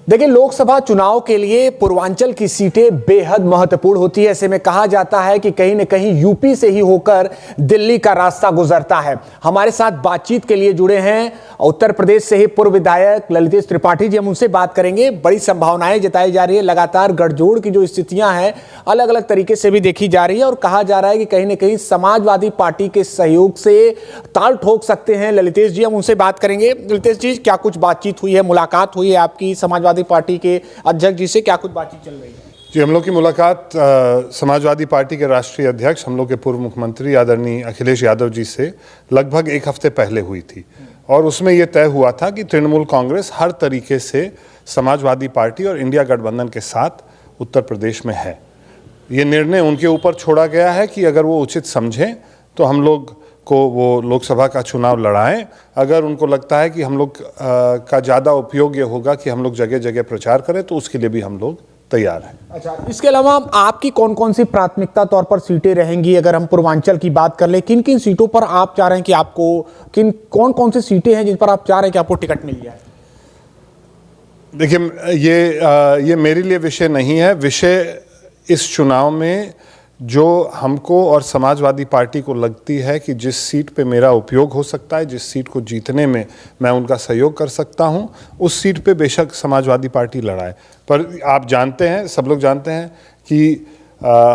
देखिए, लोकसभा चुनाव के लिए पूर्वांचल की सीटें बेहद महत्वपूर्ण होती है। ऐसे में कहा जाता है कि कहीं न कहीं यूपी से ही होकर दिल्ली का रास्ता गुजरता है। हमारे साथ बातचीत के लिए जुड़े हैं उत्तर प्रदेश से ही पूर्व विधायक ललितेश त्रिपाठी जी। हम उनसे बात करेंगे। बड़ी संभावनाएं जताई जा रही है, लगातार गठजोड़ की जो स्थितियां हैं अलग अलग तरीके से भी देखी जा रही है और कहा जा रहा है कि कहीं न कहीं समाजवादी पार्टी के सहयोग से ताल ठोक सकते हैं ललितेश जी। हम उनसे बात करेंगे। ललितेश जी, क्या कुछ बातचीत हुई है, मुलाकात हुई है आपकी समाजवादी पार्टी के अध्यक्ष जी से? क्या कुछ बातचीत चल रही है? जी, हम लोग की मुलाकात समाजवादी पार्टी के राष्ट्रीय अध्यक्ष, हम लोग के पूर्व मुख्यमंत्री आदरणीय अखिलेश यादव जी से लगभग एक हफ्ते पहले हुई थी और उसमें यह तय हुआ था कि तृणमूल कांग्रेस हर तरीके से समाजवादी पार्टी और इंडिया गठबंधन के साथ उत्तर प्रदेश में है। ये निर्णय उनके ऊपर छोड़ा गया है कि अगर वो उचित समझें तो हम लोग को वो लोकसभा का चुनाव लड़ाएं। अगर उनको लगता है कि हम लोग का ज़्यादा उपयोग ये होगा कि हम लोग जगह जगह प्रचार करें तो उसके लिए भी हम लोग तैयार हैं। अच्छा, इसके अलावा आपकी कौन कौन सी प्राथमिकता तौर पर सीटें रहेंगी? अगर हम पूर्वांचल की बात कर ले, किन किन सीटों पर आप चाह रहे हैं कि आपको कौन कौन सी सीटें हैं जिन पर आप चाह रहे हैं कि आपको टिकट मिल जाए? देखिए, ये मेरे लिए विषय नहीं है। विषय इस चुनाव में जो हमको और समाजवादी पार्टी को लगती है कि जिस सीट पे मेरा उपयोग हो सकता है, जिस सीट को जीतने में मैं उनका सहयोग कर सकता हूं, उस सीट पे बेशक समाजवादी पार्टी लड़ाए। पर आप जानते हैं, सब लोग जानते हैं कि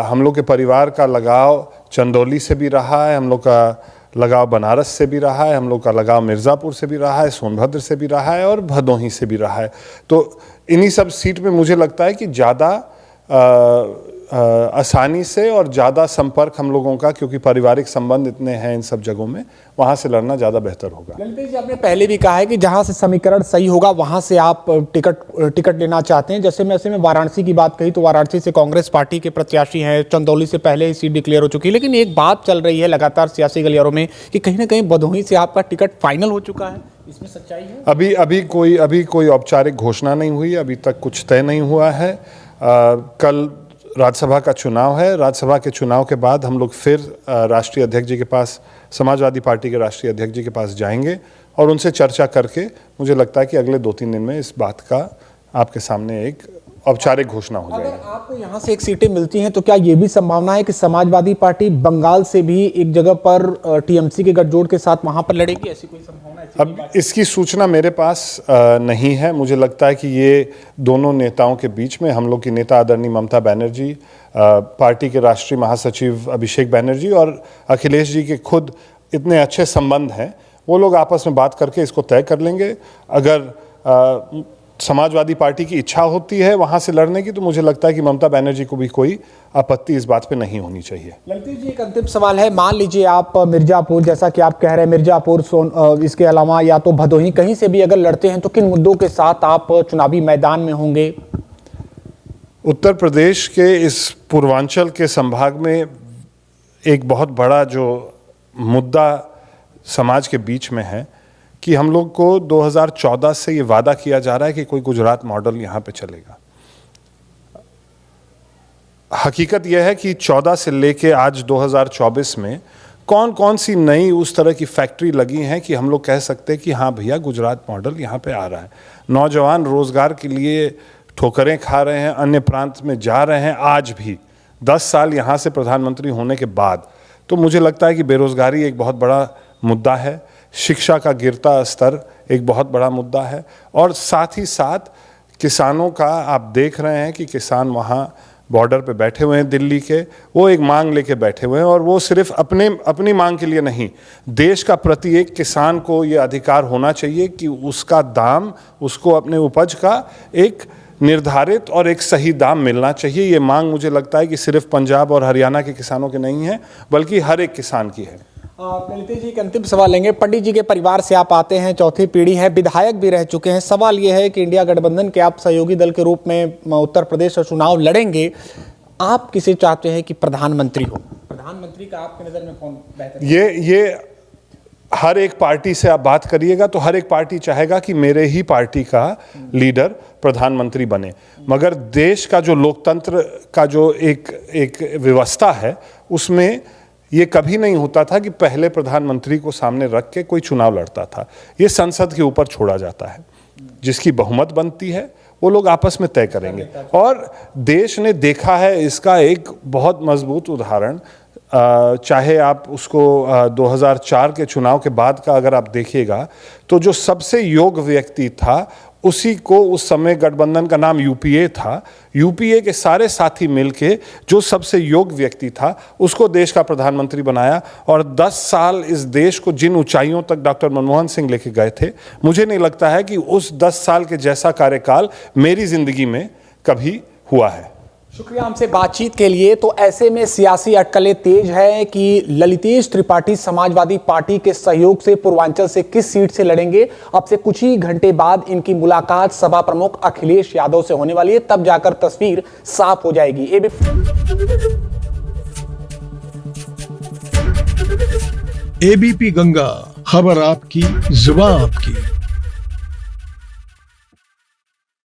हम लोग के परिवार का लगाव चंदौली से भी रहा है, हम लोग का लगाव बनारस से भी रहा है, हम लोग का लगाव मिर्ज़ापुर से भी रहा है, सोनभद्र से भी रहा है और भदोही से भी रहा है। तो इन्हीं सब सीट में मुझे लगता है कि ज़्यादा आसानी से और ज़्यादा संपर्क हम लोगों का, क्योंकि पारिवारिक संबंध इतने हैं इन सब जगहों में, वहाँ से लड़ना ज़्यादा बेहतर होगा। ललितेश जी, आपने पहले भी कहा है कि जहाँ से समीकरण सही होगा वहाँ से आप टिकट लेना चाहते हैं। जैसे मैं वाराणसी की बात कही तो वाराणसी से कांग्रेस पार्टी के प्रत्याशी हैं, चंदौली से पहले ही सीट डिक्लेयर हो चुकी है, लेकिन एक बात चल रही है लगातार सियासी गलियारों में कि कहीं ना कहीं भदोही से आपका टिकट फाइनल हो चुका है। इसमें सच्चाई है? अभी कोई औपचारिक घोषणा नहीं हुई, अभी तक कुछ तय नहीं हुआ है। कल राज्यसभा का चुनाव है। राज्यसभा के चुनाव के बाद हम लोग फिर राष्ट्रीय अध्यक्ष जी के पास, समाजवादी पार्टी के राष्ट्रीय अध्यक्ष जी के पास जाएंगे और उनसे चर्चा करके मुझे लगता है कि अगले 2-3 दिन में इस बात का आपके सामने एक औपचारिक घोषणा हो जाएगी। अगर आपको यहाँ से एक सीटें मिलती हैं तो क्या ये भी संभावना है कि समाजवादी पार्टी बंगाल से भी एक जगह पर टीएमसी के गठजोड़ के साथ वहां पर लड़ेगी? ऐसी कोई संभावना है? अब इसकी सूचना मेरे पास नहीं है। मुझे लगता है कि ये दोनों नेताओं के बीच में, हम लोग की नेता आदरणीय ममता बनर्जी, पार्टी के राष्ट्रीय महासचिव अभिषेक बनर्जी और अखिलेश जी के खुद इतने अच्छे संबंध हैं, वो लोग आपस में बात करके इसको तय कर लेंगे। अगर समाजवादी पार्टी की इच्छा होती है वहां से लड़ने की, तो मुझे लगता है कि ममता बनर्जी को भी कोई आपत्ति इस बात पे नहीं होनी चाहिए। ललितेश जी, एक अंतिम सवाल है। मान लीजिए आप मिर्जापुर, जैसा कि आप कह रहे हैं, मिर्जापुर, इसके अलावा या तो भदोही, कहीं से भी अगर लड़ते हैं तो किन मुद्दों के साथ आप चुनावी मैदान में होंगे? उत्तर प्रदेश के इस पूर्वांचल के संभाग में एक बहुत बड़ा जो मुद्दा समाज के बीच में है कि हम लोग को 2014 से ये वादा किया जा रहा है कि कोई गुजरात मॉडल यहाँ पे चलेगा। हकीकत यह है कि 14 से लेके आज 2024 में कौन कौन सी नई उस तरह की फैक्ट्री लगी हैं कि हम लोग कह सकते हैं कि हाँ भैया, गुजरात मॉडल यहाँ पे आ रहा है। नौजवान रोजगार के लिए ठोकरें खा रहे हैं, अन्य प्रांत में जा रहे हैं आज भी 10 साल यहाँ से प्रधानमंत्री होने के बाद। तो मुझे लगता है कि बेरोजगारी एक बहुत बड़ा मुद्दा है, शिक्षा का गिरता स्तर एक बहुत बड़ा मुद्दा है और साथ ही साथ किसानों का, आप देख रहे हैं कि किसान वहाँ बॉर्डर पे बैठे हुए हैं दिल्ली के, वो एक मांग लेके बैठे हुए हैं और वो सिर्फ अपनी मांग के लिए नहीं, देश का प्रत्येक किसान को ये अधिकार होना चाहिए कि उसका दाम, उसको अपने उपज का एक निर्धारित और एक सही दाम मिलना चाहिए। ये मांग मुझे लगता है कि सिर्फ पंजाब और हरियाणा के किसानों की नहीं है, बल्कि हर एक किसान की है। ललितेश जी, एक अंतिम सवाल लेंगे। पंडित जी के परिवार से आप आते हैं, चौथी पीढ़ी है, विधायक भी रह चुके हैं। सवाल यह है कि इंडिया गठबंधन के आप सहयोगी दल के रूप में उत्तर प्रदेश का चुनाव लड़ेंगे, आप किसे चाहते हैं कि प्रधानमंत्री हो? प्रधानमंत्री का आपकी नजर में कौन बेहतर? ये हर एक पार्टी से आप बात करिएगा तो हर एक पार्टी चाहेगा कि मेरे ही पार्टी का लीडर प्रधानमंत्री बने, मगर देश का जो लोकतंत्र का जो एक व्यवस्था है उसमें ये कभी नहीं होता था कि पहले प्रधानमंत्री को सामने रख के कोई चुनाव लड़ता था। ये संसद के ऊपर छोड़ा जाता है। जिसकी बहुमत बनती है वो लोग आपस में तय करेंगे। और देश ने देखा है इसका एक बहुत मजबूत उदाहरण, चाहे आप उसको 2004 के चुनाव के बाद का अगर आप देखिएगा तो जो सबसे योग्य व्यक्ति था उसी को, उस समय गठबंधन का नाम यूपीए था, यूपीए के सारे साथी मिलके जो सबसे योग्य व्यक्ति था उसको देश का प्रधानमंत्री बनाया। और 10 साल इस देश को जिन ऊंचाइयों तक डॉक्टर मनमोहन सिंह लेके गए थे, मुझे नहीं लगता है कि उस 10 साल के जैसा कार्यकाल मेरी जिंदगी में कभी हुआ है। शुक्रिया हमसे बातचीत के लिए। तो ऐसे में सियासी अटकलें तेज है कि ललितेश त्रिपाठी समाजवादी पार्टी के सहयोग से पूर्वांचल से किस सीट से लड़ेंगे। अब से कुछ ही घंटे बाद इनकी मुलाकात सभा प्रमुख अखिलेश यादव से होने वाली है, तब जाकर तस्वीर साफ हो जाएगी। एबीपी गंगा, खबर आपकी, जुबान आपकी।